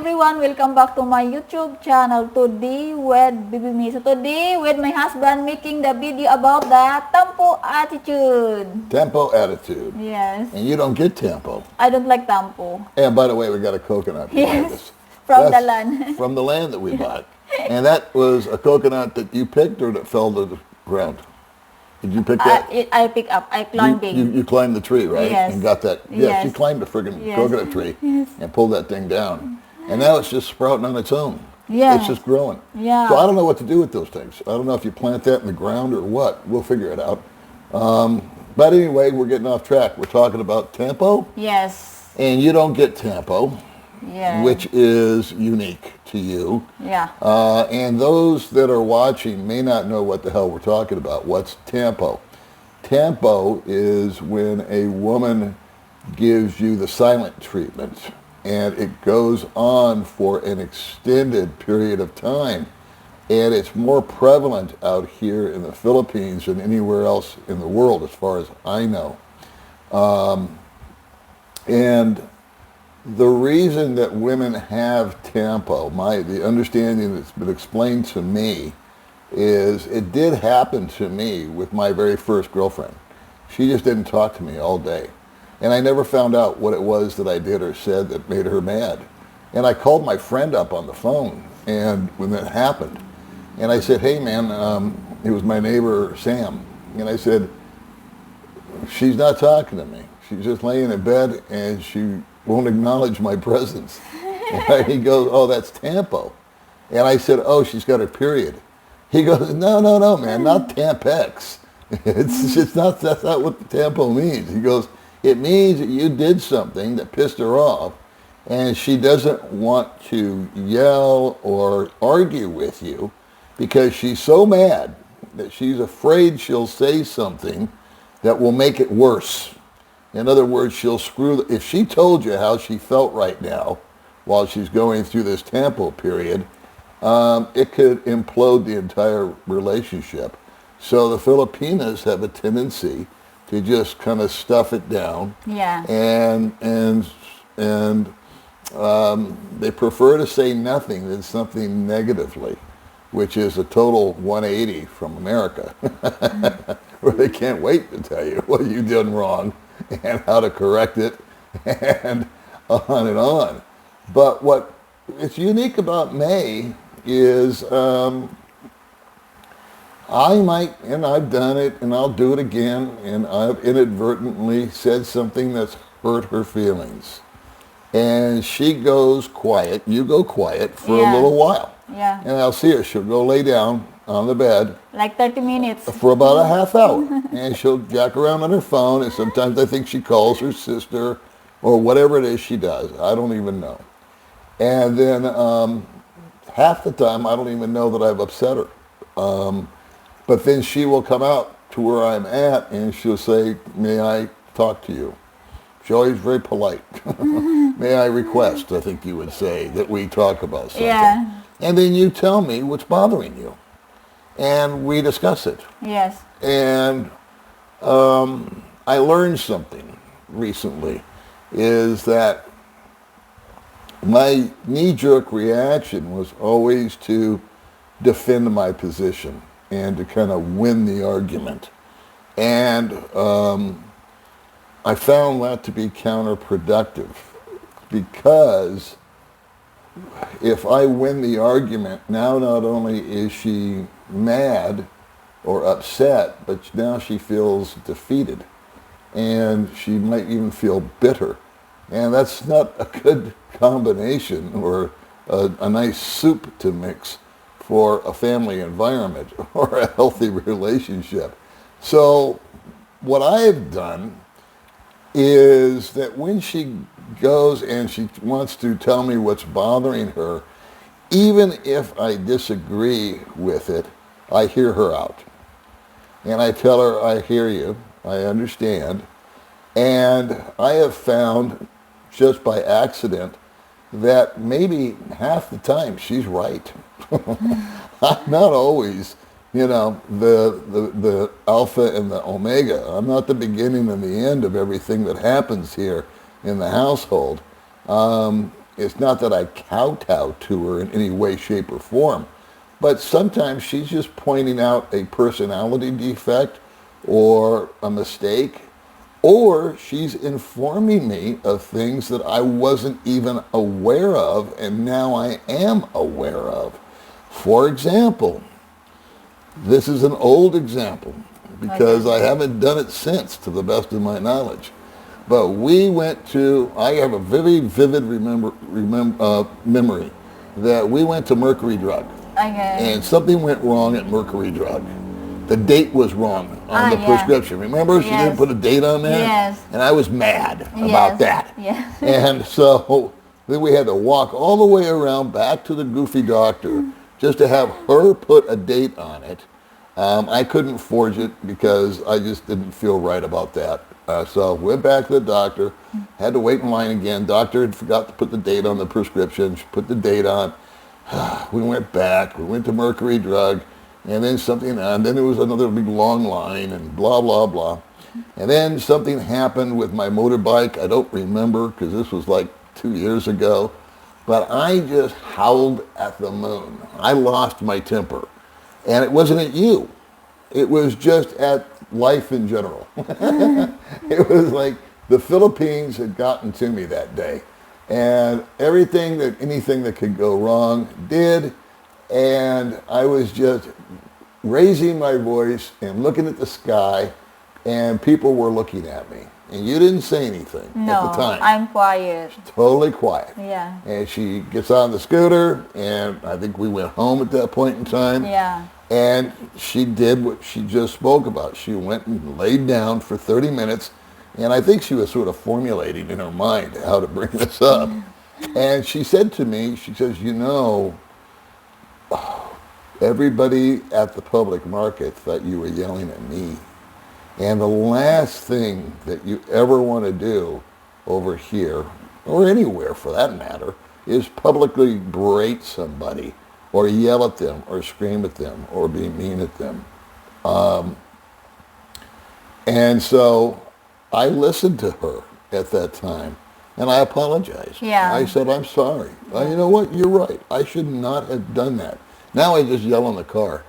everyone, welcome back to my YouTube channel. Today with Bibi Me. So today with my husband making the video about the tampo attitude. Tempo attitude. Yes. And you don't get tempo. I don't like tampo. And by the way, we got a coconut behind Yes. us. From That's the land. from the land that we bought. And that was a coconut that you picked or that fell to the ground? Did you pick that? I pick up. I climbing. You climbed the tree, right? Yes. And got that. Yes, Yes. you climbed the friggin' Yes. coconut tree Yes. and pulled that thing down. And now it's just sprouting on its own. Yeah. It's just growing. Yeah. So I don't know what to do with those things. I don't know if you plant that in the ground or what. We'll figure it out. But anyway, we're getting off track. We're talking about tempo. Yes. And you don't get tempo, Yeah. which is unique to you. Yeah. And those that are watching may not know what the hell we're talking about. What's tempo? Tempo is when a woman gives you the silent treatment, and it goes on for an extended period of time. And it's more prevalent out here in the Philippines than anywhere else in the world, as far as I know. And the reason that women have tempo, the understanding that's been explained to me, is it did happen to me with my very first girlfriend. She just didn't talk to me all day. And I never found out what it was that I did or said that made her mad. And I called my friend up on the phone and when that happened. And I said, hey man, it was my neighbor Sam. And I said, she's not talking to me. She's just laying in bed and she won't acknowledge my presence. And he goes, oh, that's tempo. And I said, oh, she's got her period. He goes, no, man, not Tampex. That's not what the tempo means. He goes, it means that you did something that pissed her off and she doesn't want to yell or argue with you because she's so mad that she's afraid she'll say something that will make it worse. In other words, she'll if she told you how she felt right now while she's going through this tempo period, it could implode the entire relationship. So the Filipinas have a tendency to just kind of stuff it down. Yeah. And they prefer to say nothing than something negatively, which is a total 180 from America, where they can't wait to tell you what you did wrong and how to correct it and on and on. But what is unique about May is I might, and I've done it, and I'll do it again, and I've inadvertently said something that's hurt her feelings. And she goes quiet, you go quiet for a little while. Yeah. And I'll see her, she'll go lay down on the bed. Like 30 minutes. For about a half hour. And she'll jack around on her phone, and sometimes I think she calls her sister, or whatever it is she does. I don't even know. And then half the time, I don't even know that I've upset her. But then she will come out to where I'm at and she'll say, may I talk to you? She's always very polite. May I request, I think you would say, that we talk about something. Yeah. And then you tell me what's bothering you. And we discuss it. Yes. And I learned something recently, is that my knee-jerk reaction was always to defend my position and to kind of win the argument. And I found that to be counterproductive, because if I win the argument, now not only is she mad or upset, but now she feels defeated. And she might even feel bitter. And that's not a good combination or a nice soup to mix for a family environment or a healthy relationship. So what I've done is that when she goes and she wants to tell me what's bothering her, even if I disagree with it, I hear her out. And I tell her, I hear you, I understand. And I have found, just by accident, that maybe half the time she's right. I'm not always, the alpha and the omega. I'm not the beginning and the end of everything that happens here in the household. It's not that I kowtow to her in any way, shape, or form, but sometimes she's just pointing out a personality defect or a mistake, or she's informing me of things that I wasn't even aware of, and now I am aware of. For example, this is an old example because I haven't done it since, to the best of my knowledge. But I have a very vivid memory that we went to Mercury Drug. Okay. And something went wrong at Mercury Drug. The date was wrong on the prescription. Remember, she didn't put a date on there? Yes. And I was mad about that. Yes. And so then we had to walk all the way around back to the goofy doctor just to have her put a date on it. I couldn't forge it because I just didn't feel right about that. So went back to the doctor, had to wait in line again. Doctor had forgot to put the date on the prescription. She put the date on. We went back. We went to Mercury Drug, and then and then there was another big long line, and blah, blah, blah. And then something happened with my motorbike. I don't remember because this was like 2 years ago, but I just howled at the moon. I lost my temper. And it wasn't at you. It was just at life in general. It was like the Philippines had gotten to me that day. And anything that could go wrong did. And I was just raising my voice and looking at the sky, and people were looking at me. And you didn't say anything at the time. No, I'm quiet. Totally quiet. Yeah. And she gets on the scooter, and I think we went home at that point in time. Yeah. And she did what she just spoke about. She went and laid down for 30 minutes, and I think she was sort of formulating in her mind how to bring this up. And she said to me, she says, everybody at the public market thought you were yelling at me. And the last thing that you ever want to do over here, or anywhere for that matter, is publicly berate somebody or yell at them or scream at them or be mean at them. And so I listened to her at that time, and I apologized. Yeah. I said, I'm sorry. You know what? You're right. I should not have done that. Now I just yell in the car.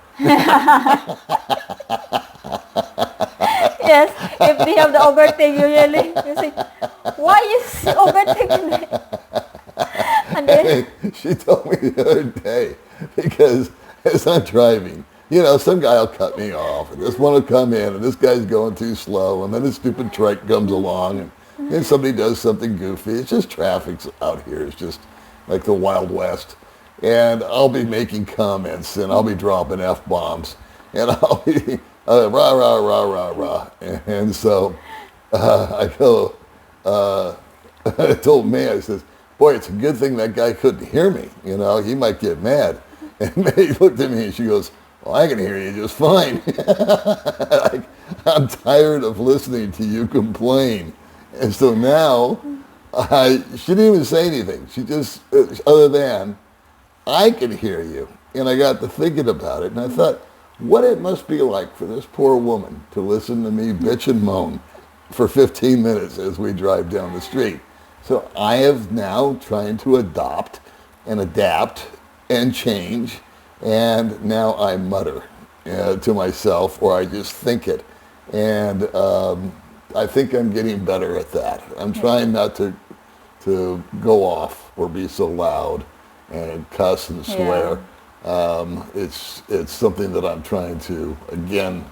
Yes, if they have the overtake, you say, why is overtaking me? And then, She told me the other day, because as I'm driving, some guy will cut me off, and this one will come in, and this guy's going too slow, and then a stupid trike comes along, and then somebody does something goofy. It's just traffic out here. It's just like the Wild West. And I'll be making comments, and I'll be dropping F-bombs, and I'll be rah, rah, rah, rah, rah. And so I told May, I says, boy, it's a good thing that guy couldn't hear me. He might get mad. And May looked at me, and she goes, well, I can hear you just fine. I'm tired of listening to you complain. And so now, she didn't even say anything. She just, other than, I can hear you. And I got to thinking about it, and I thought, what it must be like for this poor woman to listen to me bitch and moan for 15 minutes as we drive down the street. So I have now trying to adopt and adapt and change, and now I mutter to myself, or I just think it. And I think I'm getting better at that. I'm trying not to go off or be so loud and cuss and swear. It's something that I'm trying to, again,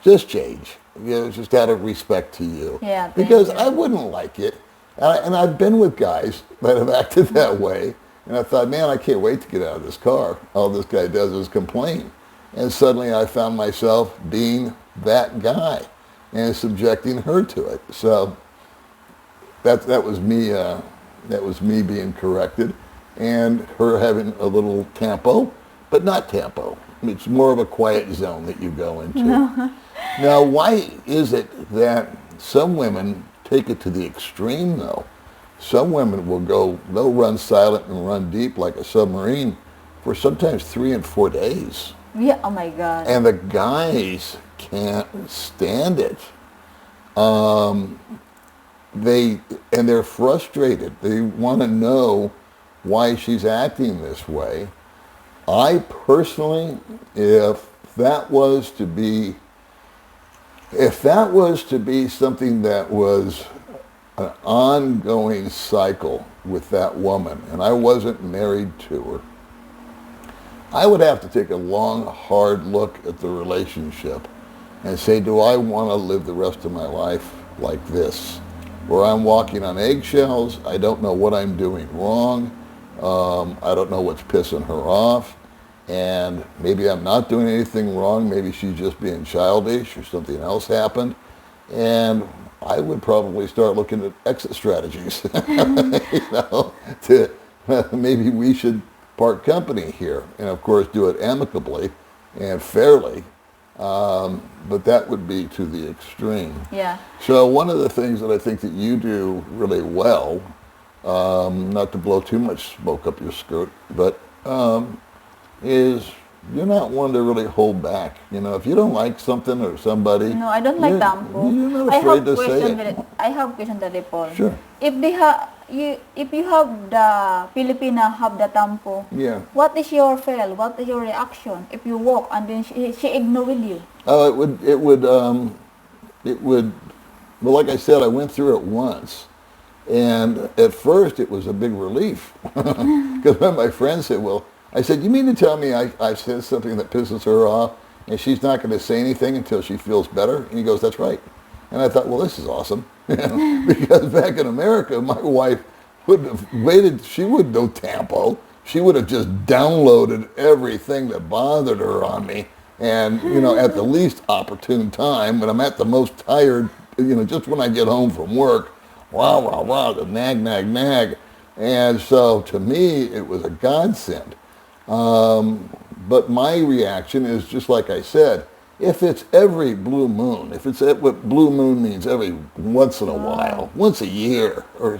just change. Just out of respect to you. Yeah, because I wouldn't like it. And I've been with guys that have acted that way. And I thought, man, I can't wait to get out of this car. All this guy does is complain. And suddenly I found myself being that guy and subjecting her to it. So that was me. That was me being corrected. And her having a little tempo, but not tempo. It's more of a quiet zone that you go into. No. Now, why is it that some women take it to the extreme, though? Some women they'll run silent and run deep like a submarine for sometimes 3 and 4 days. Yeah, oh my God. And the guys can't stand it. They're frustrated. They want to know why she's acting this way. I personally, if that was to be something that was an ongoing cycle with that woman, and I wasn't married to her, I would have to take a long, hard look at the relationship and say, do I want to live the rest of my life like this? Where I'm walking on eggshells, I don't know what I'm doing wrong, I don't know what's pissing her off, and maybe I'm not doing anything wrong, maybe she's just being childish or something else happened, and I would probably start looking at exit strategies, to maybe we should part company here, and of course do it amicably and fairly, but that would be to the extreme. Yeah. So one of the things that I think that you do really well, not to blow too much smoke up your skirt, but is you're not one to really hold back. If you don't like something or somebody, No, I don't like tampo. You're not I afraid have to say question it. with it. I have question to Paul. Sure. If you have the Filipina have the tampo, Yeah. what is your feel? What is your reaction if you walk and then she ignore with you? Oh, it would. Well, like I said, I went through it once, and at first it was a big relief because my friend said, "Well," I said, "You mean to tell me I said something that pisses her off, and she's not going to say anything until she feels better?" And he goes, "That's right." And I thought, well, this is awesome. Because back in America, my wife wouldn't have waited. She wouldn't know Tampo. She would have just downloaded everything that bothered her on me. And, at the least opportune time, when I'm at the most tired, just when I get home from work, the nag. And so to me, it was a godsend. But my reaction is just like I said, if it's every blue moon, what blue moon means every once in a while, once a year, or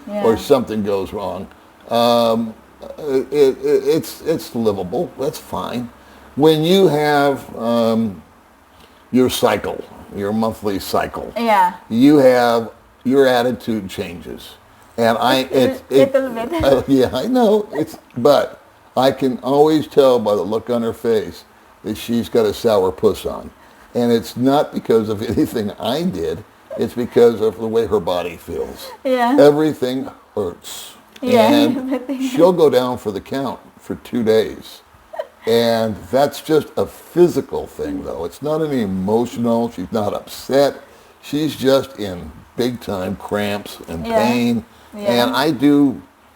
or something goes wrong, it's livable. That's fine. When you have your cycle, your monthly cycle, your attitude changes, and little bit. yeah, I know but I can always tell by the look on her face that she's got a sour puss on. And it's not because of anything I did, it's because of the way her body feels. Yeah. Everything hurts. Yeah, And everything. she'll go down for the count for 2 days. And that's just a physical thing, though. It's not any emotional. She's not upset. She's just in big time cramps and pain. Yeah. And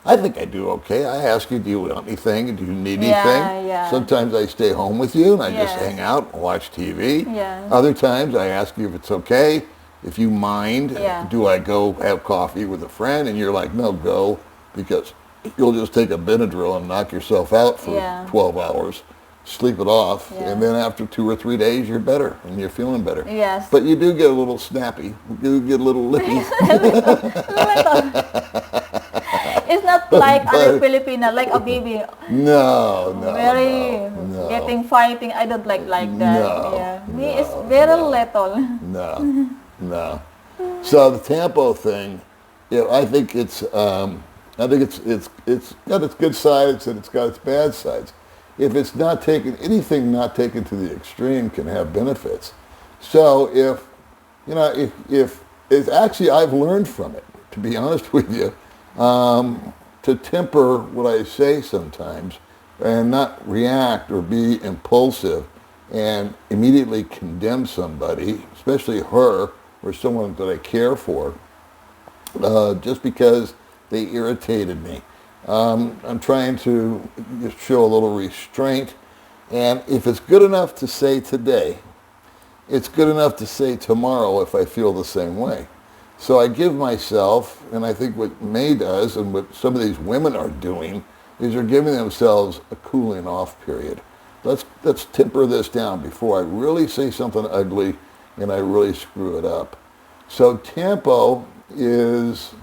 I think I do okay. I ask you, do you want anything? Do you need anything? Yeah. Sometimes I stay home with you and I just Yes. hang out and watch TV. Yeah. Other times I ask you if it's okay, if you mind. Yeah. Do I go have coffee with a friend? And you're like, no, go, because you'll just take a Benadryl and knock yourself out for 12 hours, sleep it off, and then after 2 or 3 days you're better and you're feeling better. Yes. But you do get a little snappy. You do get a little lippy. It's not like other Filipina, like a baby. No. Very no. getting fighting. I don't like that. No, Me is very little. No. So the Tampo thing, I think it's got its good sides and it's got its bad sides. If it's not taken, anything not taken to the extreme can have benefits. So if it's actually, I've learned from it, to be honest with you, to temper what I say sometimes and not react or be impulsive and immediately condemn somebody, especially her or someone that I care for, just because they irritated me. I'm trying to show a little restraint, and if it's good enough to say today, it's good enough to say tomorrow if I feel the same way. So I give myself, and I think what May does and what some of these women are doing is they're giving themselves a cooling off period. Let's temper this down before I really say something ugly and I really screw it up. So Tampo is,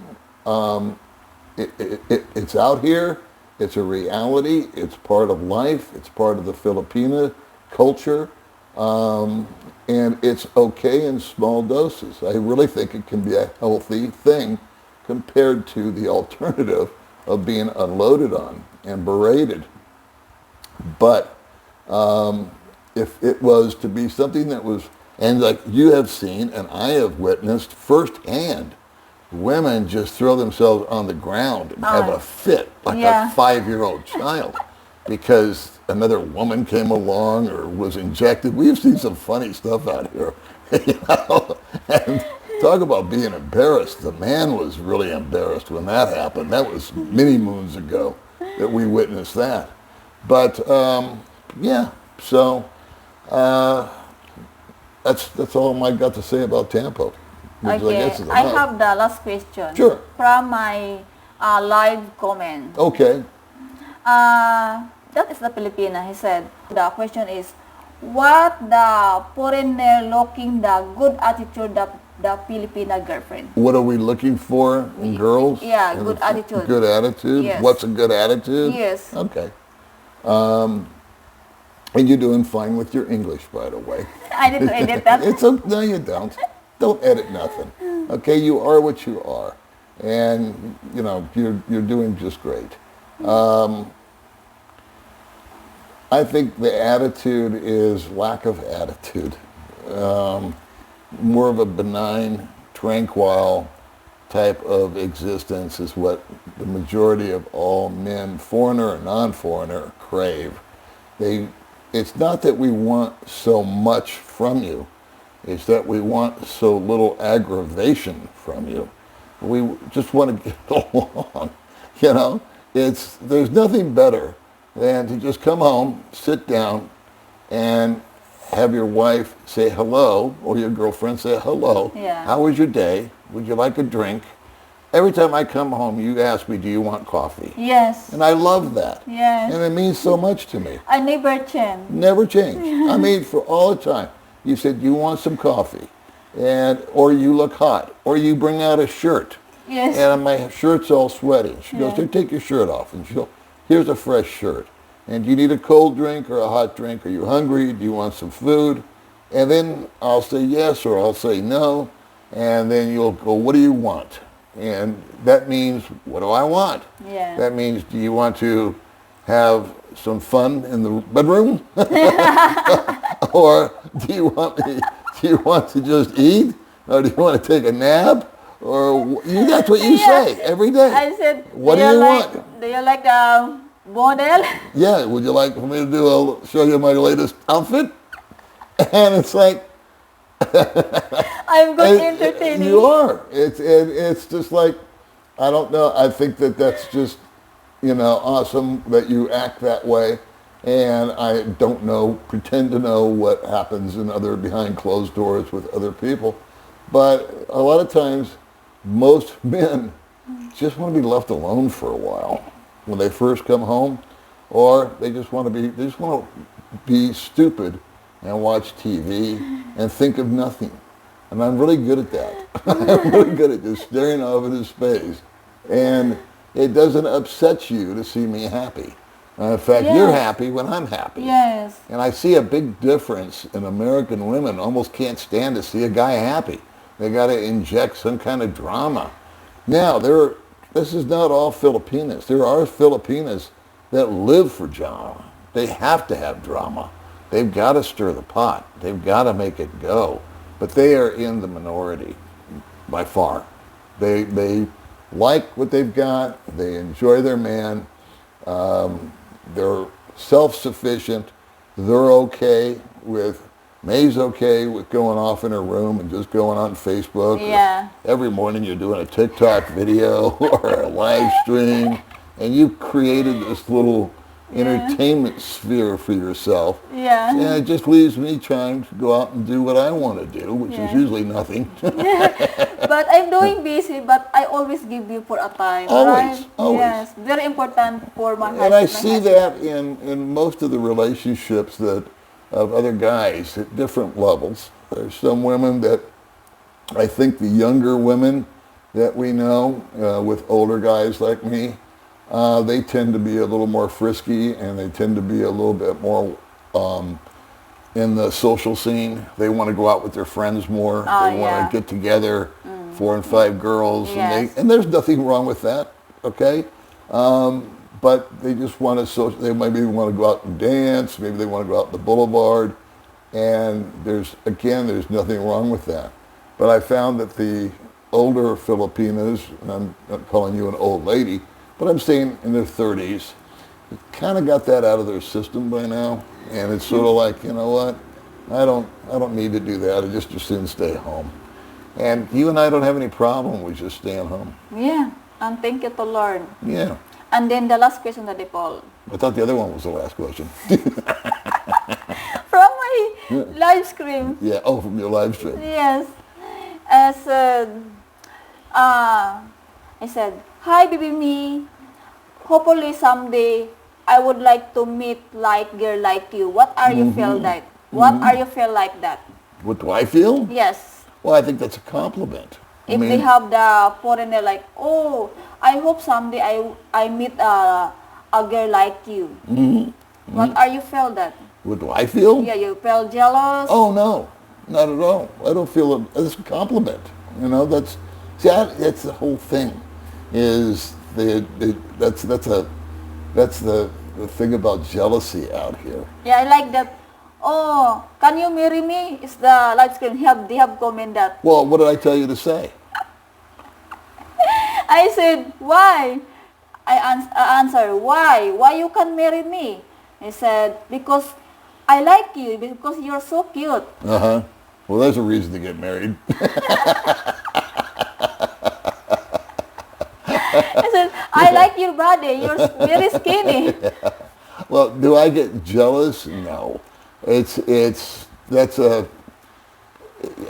it's out here, it's a reality, it's part of life, it's part of the Filipina culture, and it's okay in small doses. I really think it can be a healthy thing compared to the alternative of being unloaded on and berated. But if it was to be something that was, and like you have seen and I have witnessed firsthand, women just throw themselves on the ground and have a fit like Yeah. a 5-year-old child because another woman came along or was injected. We've seen some funny stuff out here, you know, and talk about being embarrassed. The man was really embarrassed when that happened. That was many moons ago that we witnessed that. But yeah, so that's all I got to say about Tampo. Which I Okay, guess is I enough. have the last question. Sure. From my live comment. Okay. That is the Filipina. He said, the question is, what the foreigner looking the good attitude the Filipina girlfriend? What are we looking for in girls? Yeah, In good the- attitude. Good attitude? Yes. What's a good attitude? Yes. Okay. And you're doing fine with your English, by the way. I need to edit that. No, you don't. Don't edit nothing. Okay, you are what you are. And, you know, you're doing just great. I think the attitude is lack of attitude. More of a benign, tranquil type of existence is what the majority of all men, foreigner or non-foreigner, crave. It's not that we want so much from you. It's that we want so little aggravation from you. We just want to get along. You know, there's nothing better than to just come home, sit down, and have your wife say hello, or your girlfriend say hello. Yeah. How was your day? Would you like a drink? Every time I come home, you ask me, do you want coffee? Yes. And I love that. Yes. And it means so much to me. I never change. Never change. I mean, for all the time. You said, you want some coffee? Or you look hot. Or you bring out a shirt. Yes. And my shirt's all sweaty. She goes, Yeah. here, take your shirt off. And she'll, here's a fresh shirt. And do you need a cold drink or a hot drink? Are you hungry? Do you want some food? And then I'll say yes or I'll say no. And then you'll go, what do you want? And that means, what do I want? Yeah. That means, do you want to have some fun in the bedroom? Or do you want to just eat? Or do you want to take a nap? Or that's what you say every day. I said, What do you like, want? Do you like the model? Yeah, would you like for me to show you my latest outfit? And it's like, I'm good entertaining. you are. It's just like, I don't know. I think that's just, awesome that you act that way. And I don't pretend to know what happens behind closed doors with other people. But a lot of times, most men just want to be left alone for a while when they first come home, or they just want to be stupid and watch TV and think of nothing. And I'm really good at that. I'm really good at just staring off into space. And it doesn't upset you to see me happy. In fact, Yes. you're happy when I'm happy. Yes. And I see a big difference in American women. Almost can't stand to see a guy happy. They got to inject some kind of drama. Now, this is not all Filipinas. There are Filipinas that live for drama. They have to have drama. They've got to stir the pot. They've got to make it go. But they are in the minority by far. They like what they've got. They enjoy their man. They're self-sufficient. They're okay with, May's okay with going off in her room and just going on Facebook. Yeah. Every morning you're doing a TikTok video or a live stream, and you've created this little entertainment sphere for yourself. Yeah. And it just leaves me trying to go out and do what I want to do, which is Yeah. usually nothing. But I'm doing busy, but I always give you for a time. Always, right? always. Yes, very important for my husband. And I see that in most of the relationships of other guys at different levels. There's some women that I think the younger women that we know with older guys like me, they tend to be a little more frisky and they tend to be a little bit more in the social scene. They want to go out with their friends more. They want to get together, 4 and 5 girls. Yes. And there's nothing wrong with that, okay? But they just want to they maybe want to go out and dance, maybe they want to go out on the boulevard, and there's nothing wrong with that. But I found that the older Filipinas, and I'm not calling you an old lady, but I'm saying in their 30s, kind of got that out of their system by now, and it's sort of like, you know what, I don't need to do that. I just as soon stay home. And you and I don't have any problem with just staying home. Yeah, and thank you to Lord. Yeah. And then the last question that they Paul. I thought the other one was the last question. From my live stream. Yeah. Oh, from your live stream. Yes. I said, hi, baby me. Hopefully someday I would like to meet like girl like you. What are you feel like? What are you feel like that? What do I feel? Yes. Well, I think that's a compliment. If they have the foreigner like, oh, I hope someday I meet a girl like you. What are you feel that? What do I feel? Yeah, you feel jealous? Oh, no. Not at all. I don't feel it. It's a compliment. You know, that's the whole thing. Is that's the thing about jealousy out here. Yeah, I like that. Oh, can you marry me? Is the live screen they have comment that. Well, what did I tell you to say? I said, why? I answer, why? Why you can marry me? He said, because I like you, because you're so cute. Uh-huh. Well, there's a reason to get married. I said, I like your body. You're very skinny. Well, do I get jealous? No.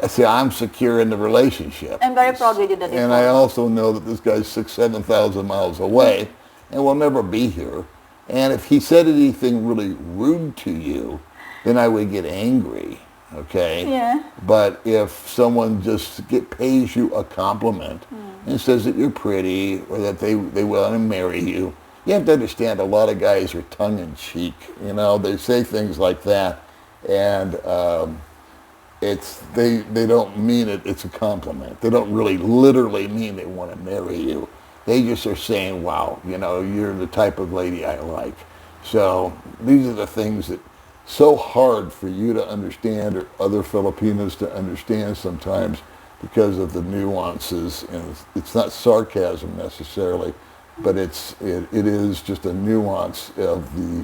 See, I'm secure in the relationship. I'm very proud with you, Daddy. And I also know that this guy's 7,000 miles away and will never be here. And if he said anything really rude to you, then I would get angry, okay? Yeah. But if someone just pays you a compliment and says that you're pretty or that they want to marry you, you have to understand a lot of guys are tongue-in-cheek. You know, they say things like that, and they don't mean it. It's a compliment. They don't really literally mean they want to marry you. They just are saying, wow, you know, you're the type of lady I like. So these are the things that so hard for you to understand or other Filipinos to understand sometimes because of the nuances. And it's not sarcasm necessarily, but it is just a nuance of the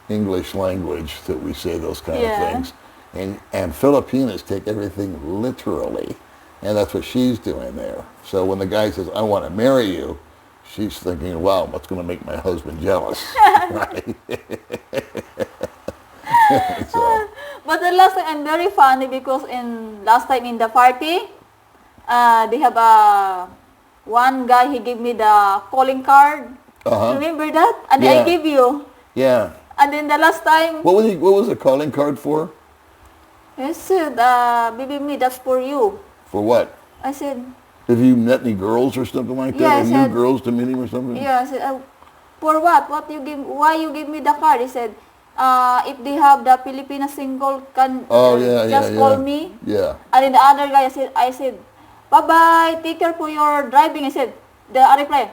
English language that we say those kind of things. And Filipinas take everything literally, and that's what she's doing there. So when the guy says, I want to marry you, she's thinking, wow, what's going to make my husband jealous? Right? So. But the last time, I'm very funny because last time in the party, they have one guy, he gave me the calling card. Remember that? And I give you. Yeah. And then the last time. What was the calling card for? I said, baby me, that's for you. For what? I said. Have you met any girls or something like that? Yeah, Have you girls to meet him or something? Yeah, I said, for what? Why you give me the card? He said, if they have the Filipina single, can just call me. Yeah. And then the other guy, I said, bye-bye, take care for your driving. I said, the reply.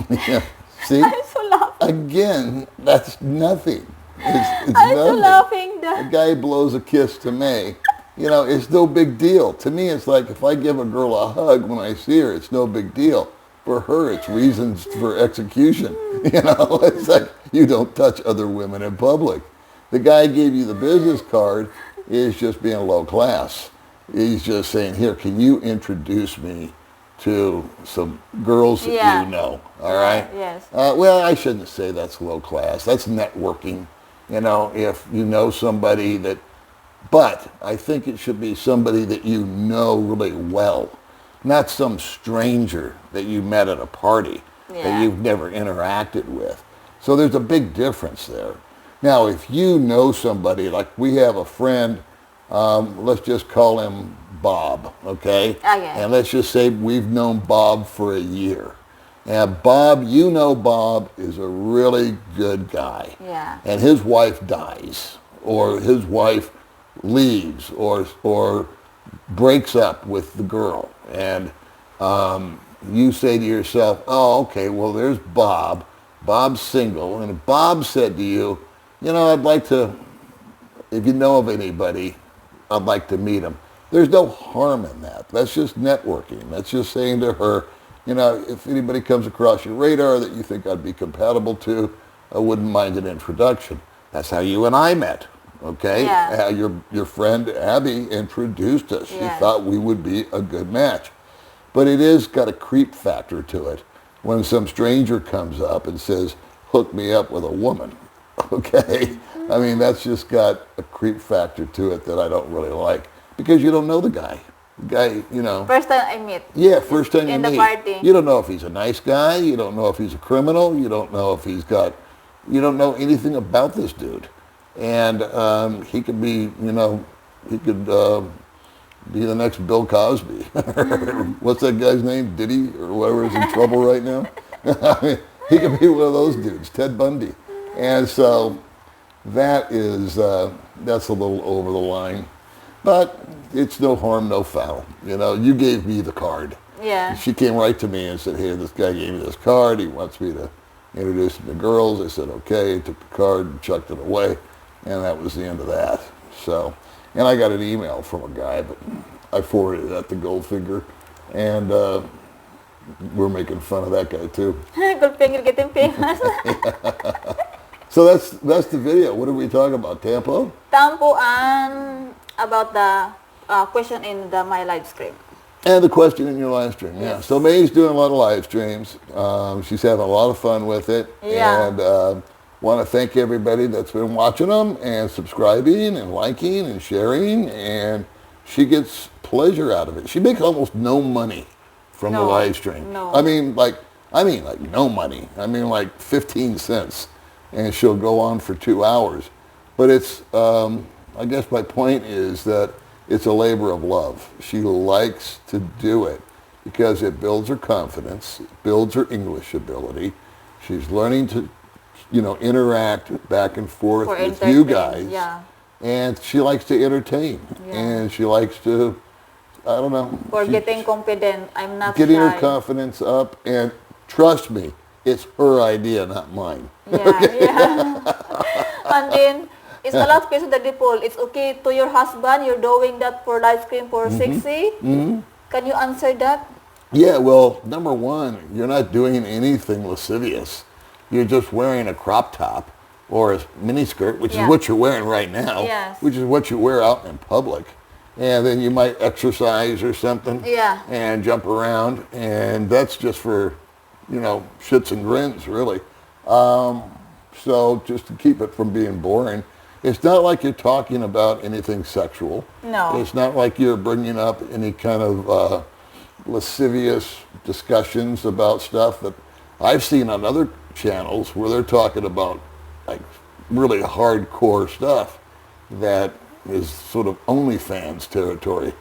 Yeah. See? I'm so laughing. Again, that's nothing. It's I'm nothing. so laughing. A guy blows a kiss to me. You know, it's no big deal. To me, it's like if I give a girl a hug when I see her, it's no big deal. For her, it's reasons for execution. You know, it's like you don't touch other women in public. The guy gave you the business card is just being low class. He's just saying, here, can you introduce me to some girls that you know, all right? Yes. Well, I shouldn't say that's low class. That's networking. You know, if you know somebody that, but I think it should be somebody that you know really well, not some stranger that you met at a party that you've never interacted with. So there's a big difference there. Now, if you know somebody, like we have a friend, let's just call him Bob, okay? Okay. And let's just say we've known Bob for a year. And Bob, you know Bob is a really good guy. Yeah. And his wife dies, or his wife leaves, or breaks up with the girl. And you say to yourself, oh, okay, well, there's Bob. Bob's single. And if Bob said to you, I'd like to, if you know of anybody, I'd like to meet him. There's no harm in that. That's just networking. That's just saying to her, if anybody comes across your radar that you think I'd be compatible to, I wouldn't mind an introduction. That's how you and I met, okay? Yeah. Your friend Abby introduced us. She Yes. thought we would be a good match. But it is got a creep factor to it when some stranger comes up and says, hook me up with a woman, okay? I mean, that's just got a creep factor to it that I don't really like because you don't know the guy. The guy, First time I meet. Yeah, first time you in meet. the party. You don't know if he's a nice guy. You don't know if he's a criminal. You don't know if you don't know anything about this dude. And he could be, be the next Bill Cosby. What's that guy's name? Diddy or whatever is in trouble right now? I mean, he could be one of those dudes, Ted Bundy. And so that's a little over the line. But it's no harm, no foul. You gave me the card. Yeah. She came right to me and said, hey, this guy gave me this card. He wants me to introduce him to girls. I said, okay. I took the card and chucked it away. And that was the end of that. So, and I got an email from a guy, but I forwarded that to Goldfinger. And we're making fun of that guy too. Goldfinger getting famous. So that's the video. What are we talking about? Tampo? Tampo and about the question in my live stream. And the question in your live stream, yeah. Yes. So May's doing a lot of live streams. She's having a lot of fun with it. Yeah. And want to thank everybody that's been watching them and subscribing and liking and sharing. And she gets pleasure out of it. She makes almost no money from the live stream. No. I mean like no money. I mean like 15 cents. And she'll go on for 2 hours. But it's, I guess my point is that it's a labor of love. She likes to do it because it builds her confidence, it builds her English ability. She's learning to, interact back and forth For with you entertain, guys. yeah. And she likes to entertain. Yeah. And she likes to, I don't know. For getting confident, I'm not getting shy. her confidence up. And trust me, it's her idea, not mine. Yeah. And then, it's a lot of questions that they pull. It's okay to your husband, you're doing that for live stream for sexy. Mm-hmm. Can you answer that? Yeah, well, number one, you're not doing anything lascivious. You're just wearing a crop top or a miniskirt, which is what you're wearing right now, Yes. which is what you wear out in public. And then you might exercise or something and jump around. And that's just for, shits and grins, really. So just to keep it from being boring. It's not like you're talking about anything sexual. No. It's not like you're bringing up any kind of lascivious discussions about stuff that I've seen on other channels where they're talking about like really hardcore stuff that is sort of OnlyFans territory.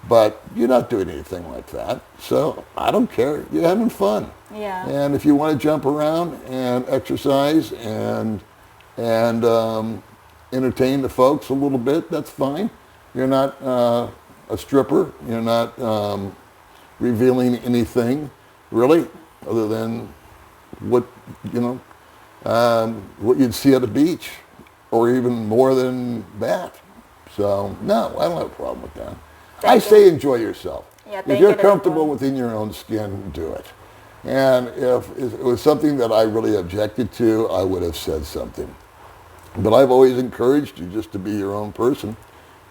But you're not doing anything like that. So I don't care. You're having fun. Yeah. And if you want to jump around and exercise and entertain the folks a little bit, that's fine. You're not a stripper. You're not revealing anything, really, other than what you'd see at a beach, or even more than that. So, no, I don't have a problem with that. I say enjoy yourself. Yeah, if you're comfortable within your own skin, do it. And if it was something that I really objected to, I would have said something. But I've always encouraged you just to be your own person.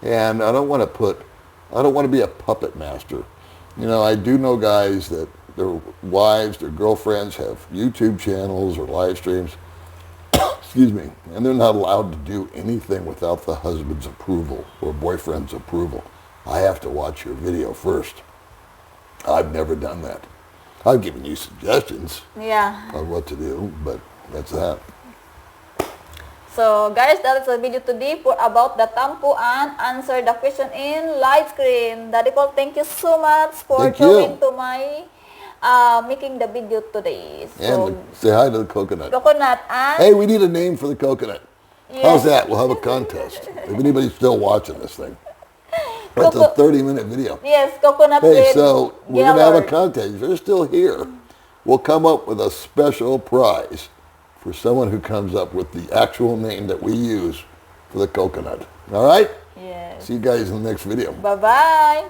And I don't want to be a puppet master. I do know guys that their wives, their girlfriends have YouTube channels or live streams. Excuse me. And they're not allowed to do anything without the husband's approval or boyfriend's approval. I have to watch your video first. I've never done that. I've given you suggestions of what to do, but that's that. So guys, that is the video today for about the tampo and answer the question in live screen. Daddy Paul, thank you so much for coming to my making the video today. So, and say hi to the coconut. Coconut and... Hey, we need a name for the coconut. How's that? We'll have a contest. If anybody's still watching this thing. That's a 30-minute video. Yes, coconut Hey, with so we're going to have a Gaylord. contest. If you're still here, we'll come up with a special prize for someone who comes up with the actual name that we use for the coconut. All right? Yes. See you guys in the next video. Bye-bye.